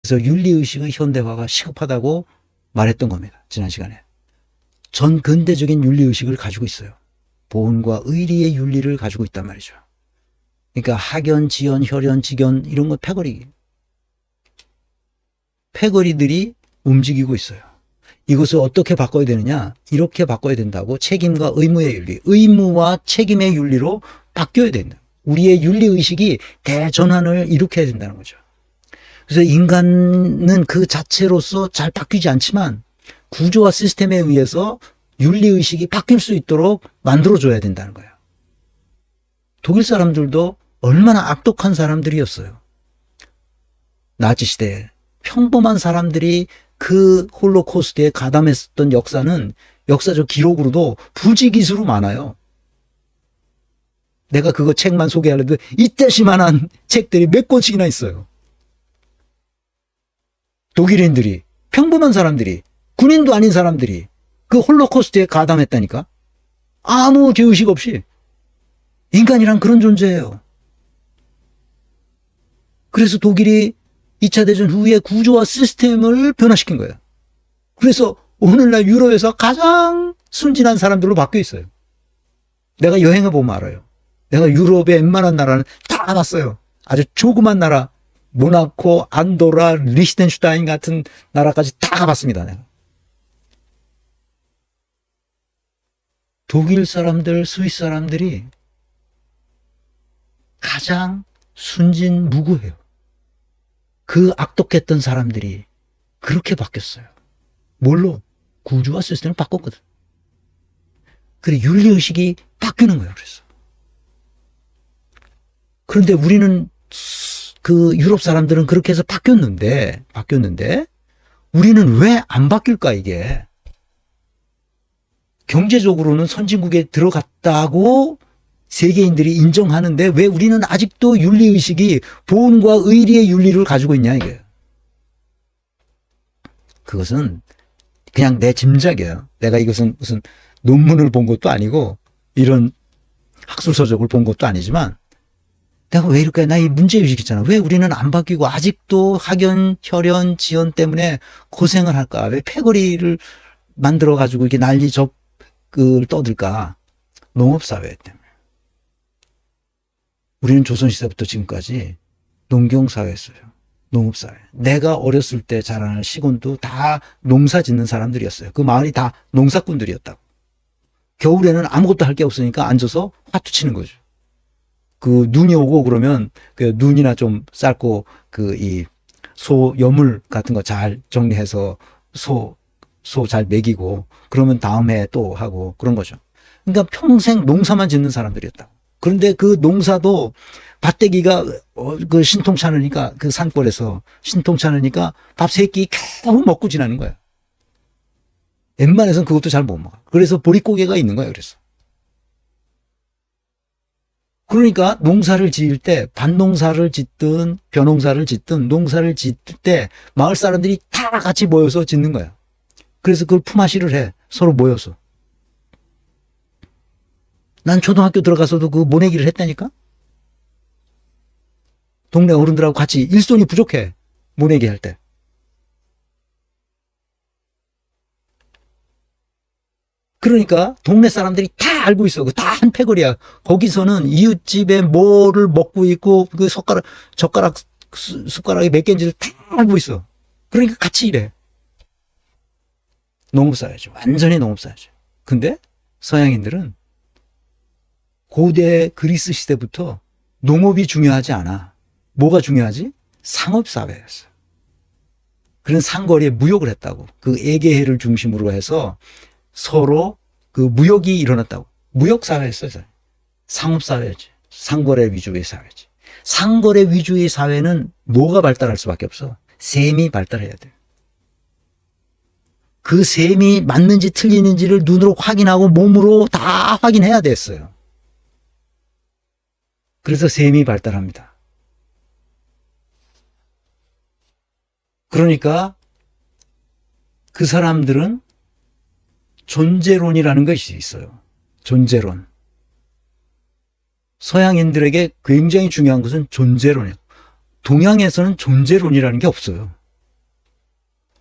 그래서 윤리의식의 현대화가 시급하다고 말했던 겁니다. 지난 시간에. 전 근대적인 윤리의식을 가지고 있어요. 보온과 의리의 윤리를 가지고 있단 말이죠. 그러니까 학연, 지연, 혈연, 직연 이런 거 패거리들이 움직이고 있어요. 이것을 어떻게 바꿔야 되느냐? 이렇게 바꿔야 된다고. 책임과 의무의 윤리, 의무와 책임의 윤리로 바뀌어야 된다. 우리의 윤리의식이 대전환을 일으켜야 된다는 거죠. 그래서 인간은 그 자체로서 잘 바뀌지 않지만 구조와 시스템에 의해서 윤리의식이 바뀔 수 있도록 만들어줘야 된다는 거예요. 독일 사람들도 얼마나 악독한 사람들이었어요. 나치 시대에. 평범한 사람들이 그 홀로코스트에 가담했었던 역사는 역사적 기록으로도 부지기수로 많아요. 내가 그거 책만 소개하려도 이때시만한 책들이 몇 권씩이나 있어요. 독일인들이, 평범한 사람들이, 군인도 아닌 사람들이 그 홀로코스트에 가담했다니까. 아무 죄의식 없이. 인간이란 그런 존재예요. 그래서 독일이 2차 대전 후에 구조와 시스템을 변화시킨 거예요. 그래서 오늘날 유럽에서 가장 순진한 사람들로 바뀌어 있어요. 내가 여행해 보면 알아요. 내가 유럽의 웬만한 나라는 다 가봤어요. 아주 조그만 나라, 모나코, 안도라, 리히텐슈타인 같은 나라까지 다 가봤습니다. 내가. 독일 사람들, 스위스 사람들이 가장 순진무구해요. 그 악독했던 사람들이 그렇게 바뀌었어요. 구조와 시스템을 바꿨거든. 그래, 윤리의식이 바뀌는 거예요. 그런데 우리는 그 유럽 사람들은 그렇게 해서 바뀌었는데 우리는 왜 안 바뀔까 이게. 경제적으로는 선진국에 들어갔다고 세계인들이 인정하는데 왜 우리는 아직도 윤리의식이 보온과 의리의 윤리를 가지고 있냐 이게. 그것은 그냥 내 짐작이에요. 내가 이것은 무슨 논문을 본 것도 아니고 이런 학술서적을 본 것도 아니지만 내가 왜 이렇게 나 이 문제의식 있잖아. 왜 우리는 안 바뀌고 아직도 학연, 혈연, 지연 때문에 고생을 할까. 왜 패거리를 만들어가지고 이렇게 난리 떠들까. 농업사회 때문에. 우리는 조선시대부터 지금까지 농경사회였어요. 농업사회. 내가 어렸을 때 자라는 시골도 다 농사 짓는 사람들이었어요. 그 마을이 다 농사꾼들이었다고. 겨울에는 아무것도 할 게 없으니까 앉아서 화투 치는 거죠. 그 눈이 오고 그러면 그 눈이나 좀 삶고 그 이 소 여물 같은 거 잘 정리해서 소 잘 먹이고 그러면 다음 해 또 하고 그런 거죠. 그러니까 평생 농사만 짓는 사람들이었다고. 그런데 그 농사도 밭대기가 그 신통찮으니까 그 산골에서 신통찮으니까 밥 세 끼 겨우 먹고 지나는 거야. 웬만해서는 그것도 잘 못 먹어. 그래서 보릿고개가 있는 거야. 그러니까 농사를 지을 때 밭농사를 짓든 벼농사를 짓든 농사를 짓을 때 마을 사람들이 다 같이 모여서 짓는 거야. 그래서 그걸 품앗이를 해. 서로 모여서. 난 초등학교 들어가서도 그 모내기를 했다니까? 동네 어른들하고 같이 일손이 부족해. 모내기 할 때. 그러니까 동네 사람들이 다 알고 있어. 다 한 패거리야. 거기서는 이웃집에 뭐를 먹고 있고 그 숟가락이 몇 개인지를 다 알고 있어. 그러니까 같이 일해. 농업사회죠. 완전히 농업사회죠. 근데 서양인들은 고대 그리스 시대부터 농업이 중요하지 않아. 뭐가 중요하지? 상업사회였어요. 그런 상거리에 무역을 했다고. 그 에게해를 중심으로 해서 서로 그 무역이 일어났다고. 무역사회였어요. 상업사회지. 상거래 위주의 사회지. 상거래 위주의 사회는 뭐가 발달할 수밖에 없어? 셈이 발달해야 돼요. 그 셈이 맞는지 틀리는지를 눈으로 확인하고 몸으로 다 확인해야 됐어요. 그래서 셈이 발달합니다. 그러니까 그 사람들은 존재론이라는 것이 있어요. 존재론. 서양인들에게 굉장히 중요한 것은 존재론이에요. 동양에서는 존재론이라는 게 없어요.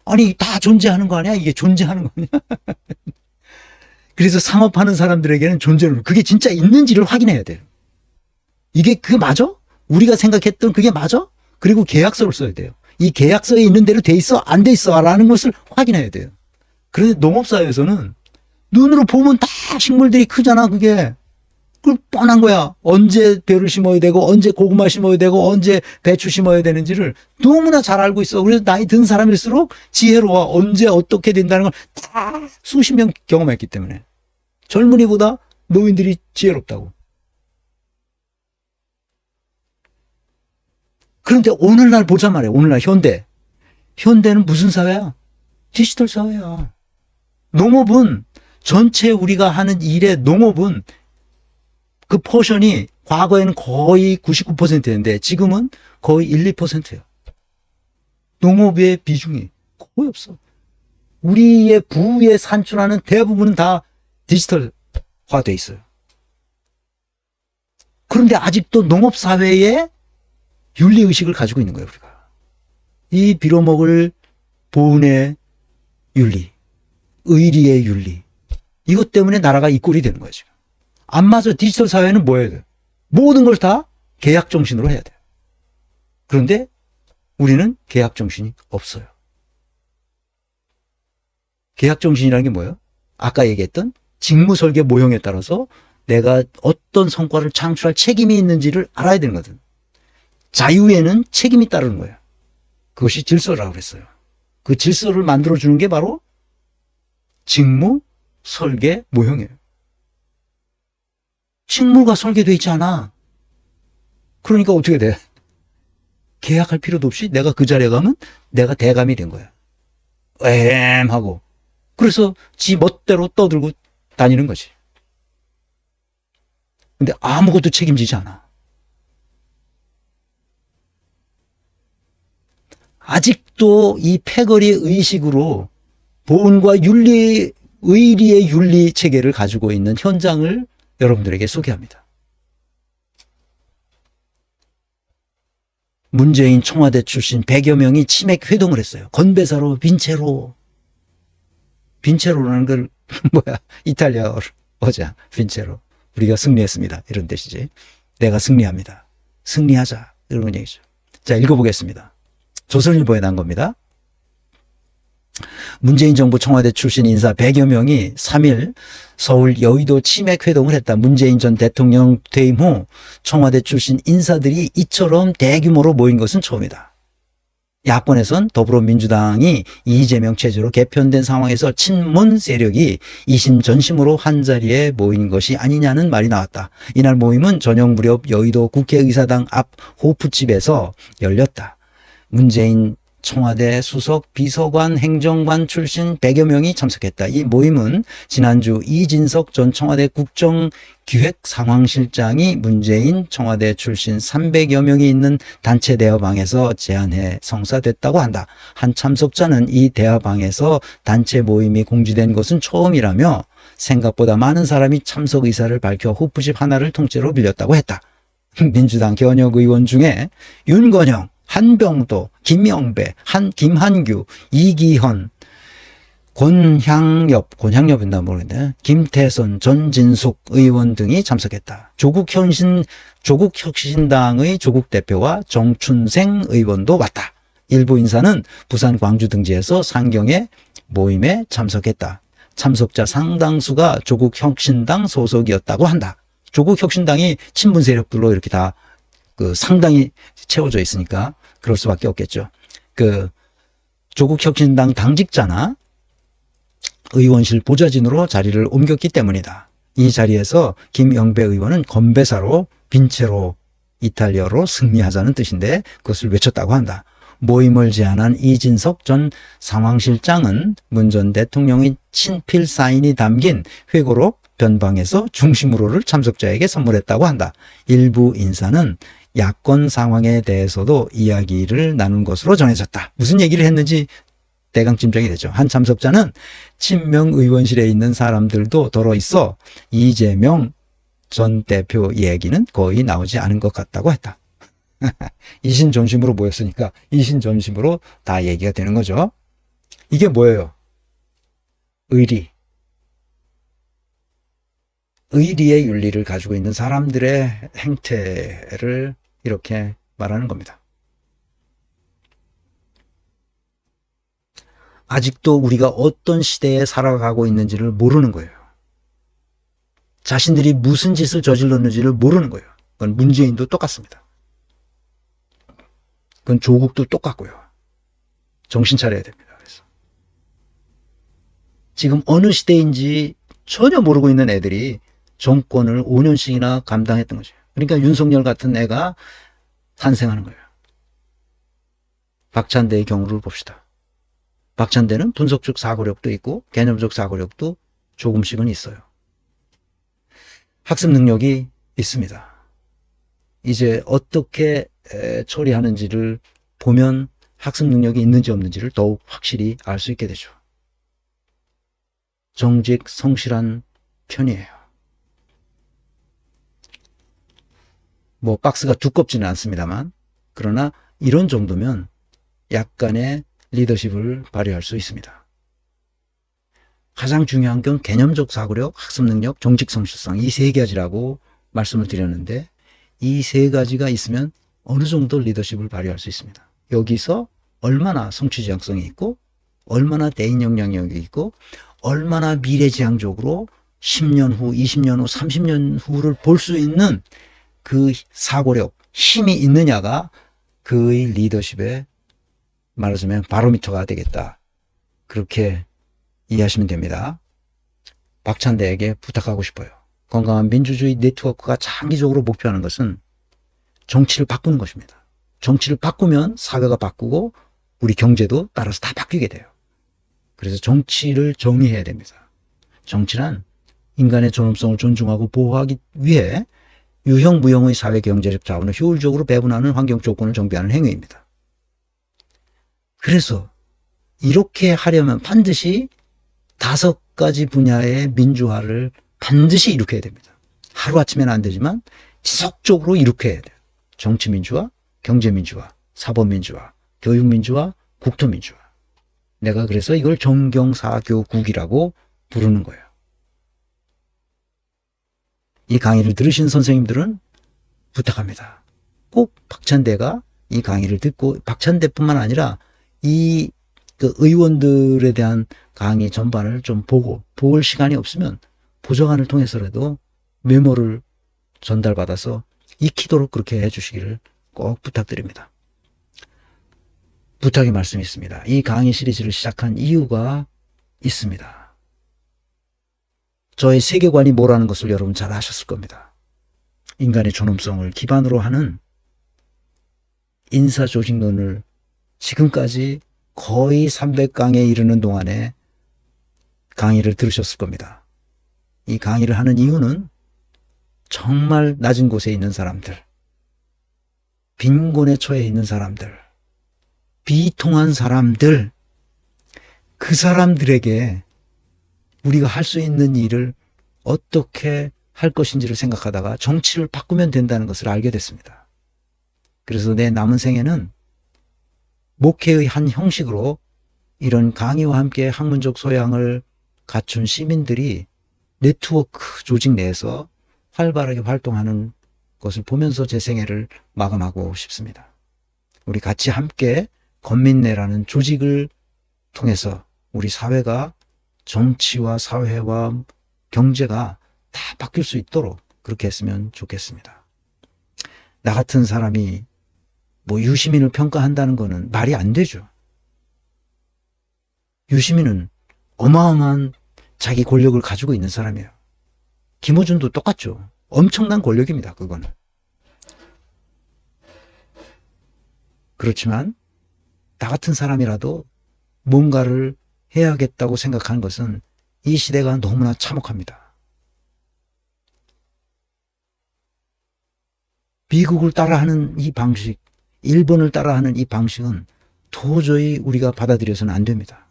아니, 다 존재하는 거 아니야? 이게 존재하는 거 아니야? 그래서 상업하는 사람들에게는 존재를, 그게 진짜 있는지를 확인해야 돼요. 이게 그게 맞아? 우리가 생각했던 그게 맞아? 그리고 계약서를 써야 돼요. 이 계약서에 있는 대로 돼 있어? 안 돼 있어? 라는 것을 확인해야 돼요. 그런데 농업사회에서는 눈으로 보면 다 식물들이 크잖아, 그게. 그 뻔한 거야. 언제 벼를 심어야 되고, 언제 고구마 심어야 되고, 언제 배추 심어야 되는지를 너무나 잘 알고 있어. 그래서 나이 든 사람일수록 지혜로워. 언제 어떻게 된다는 걸 다 수십 년 경험했기 때문에. 젊은이보다 노인들이 지혜롭다고. 그런데 오늘날 보자 말이야. 오늘날 현대. 현대는 무슨 사회야? 디지털 사회야. 농업은 전체 우리가 하는 일의 농업은 그 포션이 과거에는 거의 99%였는데 지금은 거의 1, 2%예요. 농업의 비중이 거의 없어. 우리의 부의 산출하는 대부분은 다 디지털화돼 있어요. 그런데 아직도 농업사회에 윤리의식을 가지고 있는 거예요, 우리가. 이 빌어먹을 보은의 윤리, 의리의 윤리. 이것 때문에 나라가 이 꼴이 되는 거예요, 지금. 안 맞아. 디지털 사회는 뭐 해야 돼? 모든 걸 다 계약 정신으로 해야 돼. 그런데 우리는 계약 정신이 없어요. 계약 정신이라는 게 뭐예요? 아까 얘기했던 직무 설계 모형에 따라서 내가 어떤 성과를 창출할 책임이 있는지를 알아야 되는 거거든. 자유에는 책임이 따르는 거예요. 그것이 질서라고 그랬어요. 그 질서를 만들어주는 게 바로 직무 설계 모형이에요. 직무가 설계되어 있지 않아. 그러니까 어떻게 돼? 계약할 필요도 없이 내가 그 자리에 가면 내가 대감이 된 거야. 하고. 그래서 지 멋대로 떠들고 다니는 거지. 근데 아무것도 책임지지 않아. 아직도 이 패거리 의식으로 보은과 윤리, 의리의 윤리 체계를 가지고 있는 현장을 여러분들에게 소개합니다. 문재인 청와대 출신 100여 명이 치맥 회동을 했어요. 건배사로, 빈체로. 빈체로라는 걸 뭐야? 이탈리아어로 어자, 빈체로. 우리가 승리했습니다. 이런 뜻이지. 내가 승리합니다. 승리하자. 이런 얘기죠. 자, 읽어보겠습니다. 조선일보에 난 겁니다. 문재인 정부 청와대 출신 인사 100여 명이 3일 서울 여의도 치맥 회동을 했다. 문재인 전 대통령 퇴임 후 청와대 출신 인사들이 이처럼 대규모로 모인 것은 처음이다. 야권에선 더불어민주당이 이재명 체제로 개편된 상황에서 친문 세력이 이심전심으로 한자리에 모인 것이 아니냐는 말이 나왔다. 이날 모임은 저녁 무렵 여의도 국회의사당 앞 호프집에서 열렸다. 문재인 청와대 수석 비서관 행정관 출신 100여 명이 참석했다. 이 모임은 지난주 이진석 전 청와대 국정기획상황실장이 문재인 청와대 출신 300여 명이 있는 단체 대화방에서 제안해 성사됐다고 한다. 한 참석자는 이 대화방에서 단체 모임이 공지된 것은 처음이라며 생각보다 많은 사람이 참석 의사를 밝혀 호프집 하나를 통째로 빌렸다고 했다. 민주당 현역 의원 중에 윤건영, 한병도, 김영배, 김한규, 이기현, 권향엽이나 모르겠네. 김태선, 전진숙 의원 등이 참석했다. 조국혁신당의 조국 대표와 정춘생 의원도 왔다. 일부 인사는 부산, 광주 등지에서 상경의 모임에 참석했다. 참석자 상당수가 조국혁신당 소속이었다고 한다. 조국혁신당이 친문 세력들로 이렇게 다 상당히 채워져 있으니까 그럴 수밖에 없겠죠. 조국혁신당 당직자나 의원실 보좌진으로 자리를 옮겼기 때문이다. 이 자리에서 김영배 의원은 건배사로 빈체로 이탈리아로 승리하자는 뜻인데 그것을 외쳤다고 한다. 모임을 제안한 이진석 전 상황실장은 문 전 대통령의 친필 사인이 담긴 회고록 변방에서 중심으로를 참석자에게 선물했다고 한다. 일부 인사는 야권 상황에 대해서도 이야기를 나눈 것으로 전해졌다. 무슨 얘기를 했는지 대강 짐작이 되죠. 한 참석자는 친명 의원실에 있는 사람들도 덜어 있어 이재명 전 대표 얘기는 거의 나오지 않은 것 같다고 했다. 이신전심으로 모였으니까 이신전심으로 다 얘기가 되는 거죠. 이게 뭐예요? 의리. 의리의 윤리를 가지고 있는 사람들의 행태를 이렇게 말하는 겁니다. 아직도 우리가 어떤 시대에 살아가고 있는지를 모르는 거예요. 자신들이 무슨 짓을 저질렀는지를 모르는 거예요. 그건 문재인도 똑같습니다. 그건 조국도 똑같고요. 정신 차려야 됩니다. 그래서 지금 어느 시대인지 전혀 모르고 있는 애들이 정권을 5년씩이나 감당했던 거죠. 그러니까 윤석열 같은 애가 탄생하는 거예요. 박찬대의 경우를 봅시다. 박찬대는 분석적 사고력도 있고 개념적 사고력도 조금씩은 있어요. 학습 능력이 있습니다. 이제 어떻게 처리하는지를 보면 학습 능력이 있는지 없는지를 더욱 확실히 알 수 있게 되죠. 정직 성실한 편이에요. 뭐 박스가 두껍지는 않습니다만, 그러나 이런 정도면 약간의 리더십을 발휘할 수 있습니다. 가장 중요한 건 개념적 사고력, 학습 능력, 정직 성실성, 이 세 가지라고 말씀을 드렸는데, 이 세 가지가 있으면 어느 정도 리더십을 발휘할 수 있습니다. 여기서 얼마나 성취지향성이 있고, 얼마나 대인 영향력이 있고, 얼마나 미래지향적으로 10년 후, 20년 후, 30년 후를 볼 수 있는 그 사고력, 힘이 있느냐가 그의 리더십의 말하자면 바로미터가 되겠다. 그렇게 이해하시면 됩니다. 박찬대에게 부탁하고 싶어요. 건강한 민주주의 네트워크가 장기적으로 목표하는 것은 정치를 바꾸는 것입니다. 정치를 바꾸면 사회가 바꾸고 우리 경제도 따라서 다 바뀌게 돼요. 그래서 정치를 정의해야 됩니다. 정치란 인간의 존엄성을 존중하고 보호하기 위해 유형 무형의 사회 경제적 자원을 효율적으로 배분하는 환경 조건을 정비하는 행위입니다. 그래서 이렇게 하려면 반드시 5가지 분야의 민주화를 반드시 일으켜야 됩니다. 하루아침에는 안 되지만 지속적으로 일으켜야 돼요. 정치민주화, 경제민주화, 사법민주화, 교육민주화, 국토민주화. 내가 그래서 이걸 정경사교국이라고 부르는 거예요. 이 강의를 들으신 선생님들은 부탁합니다. 꼭 박찬대가 이 강의를 듣고, 박찬대뿐만 아니라 이 의원들에 대한 강의 전반을 좀 보고, 볼 시간이 없으면 보좌관을 통해서라도 메모를 전달받아서 익히도록 그렇게 해주시기를 꼭 부탁드립니다. 부탁의 말씀이 있습니다. 이 강의 시리즈를 시작한 이유가 있습니다. 저의 세계관이 뭐라는 것을 여러분 잘 아셨을 겁니다. 인간의 존엄성을 기반으로 하는 인사조직론을 지금까지 거의 300강에 이르는 동안에 강의를 들으셨을 겁니다. 이 강의를 하는 이유는 정말 낮은 곳에 있는 사람들, 빈곤에 처해 있는 사람들, 비통한 사람들, 그 사람들에게 우리가 할 수 있는 일을 어떻게 할 것인지를 생각하다가 정치를 바꾸면 된다는 것을 알게 됐습니다. 그래서 내 남은 생에는 목회의 한 형식으로 이런 강의와 함께 학문적 소양을 갖춘 시민들이 네트워크 조직 내에서 활발하게 활동하는 것을 보면서 제 생애를 마감하고 싶습니다. 우리 같이 함께 건민내라는 조직을 통해서 우리 사회가, 정치와 사회와 경제가 다 바뀔 수 있도록 그렇게 했으면 좋겠습니다. 나 같은 사람이 유시민을 평가한다는 거는 말이 안 되죠. 유시민은 어마어마한 자기 권력을 가지고 있는 사람이에요. 김어준도 똑같죠. 엄청난 권력입니다. 그거는. 그렇지만 나 같은 사람이라도 뭔가를 해야겠다고 생각하는 것은 이 시대가 너무나 참혹합니다. 미국을 따라하는 이 방식, 일본을 따라하는 이 방식은 도저히 우리가 받아들여서는 안 됩니다.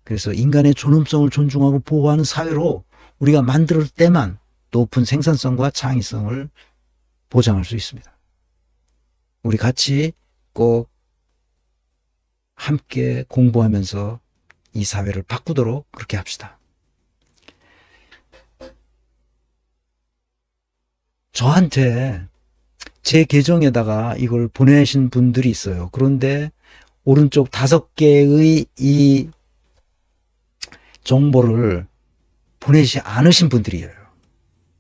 그래서 인간의 존엄성을 존중하고 보호하는 사회로 우리가 만들 때만 높은 생산성과 창의성을 보장할 수 있습니다. 우리 같이 꼭 함께 공부하면서 이 사회를 바꾸도록 그렇게 합시다. 저한테 제 계정에다가 이걸 보내신 분들이 있어요. 그런데 오른쪽 5개의 이 정보를 보내지 않으신 분들이에요.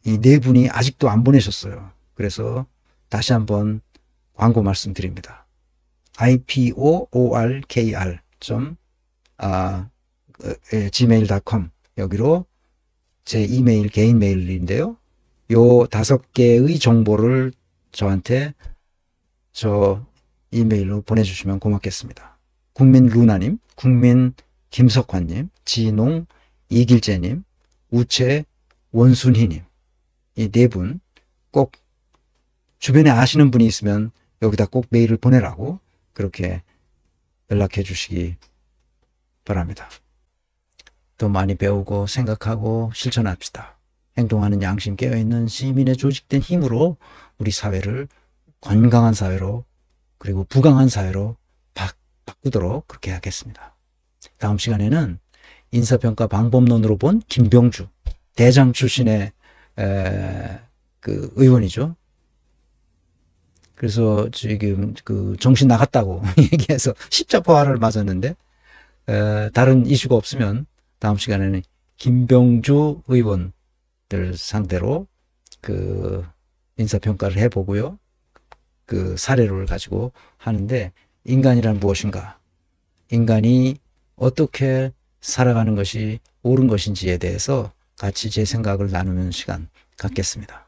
이 4분이 아직도 안 보내셨어요. 그래서 다시 한번 광고 말씀드립니다. iporkr.gmail.com 여기로 제 이메일, 개인 메일인데요. 요 5개의 정보를 저한테 저 이메일로 보내주시면 고맙겠습니다. 국민 루나님, 국민 김석환님, 지농 이길재님, 우체 원순희님, 이 4분 꼭 주변에 아시는 분이 있으면 여기다 꼭 메일을 보내라고 그렇게 연락해 주시기 바랍니다. 더 많이 배우고 생각하고 실천합시다. 행동하는 양심 깨어있는 시민의 조직된 힘으로 우리 사회를 건강한 사회로 그리고 부강한 사회로 바꾸도록 그렇게 하겠습니다. 다음 시간에는 인사평가 방법론으로 본 김병주 대장 출신의 그 의원이죠. 그래서 지금 그 정신 나갔다고 얘기해서 십자포화를 맞았는데 다른 이슈가 없으면 다음 시간에는 김병주 의원들 상대로 그 인사평가를 해보고요. 그 사례를 가지고 하는데 인간이란 무엇인가? 인간이 어떻게 살아가는 것이 옳은 것인지에 대해서 같이 제 생각을 나누는 시간 갖겠습니다.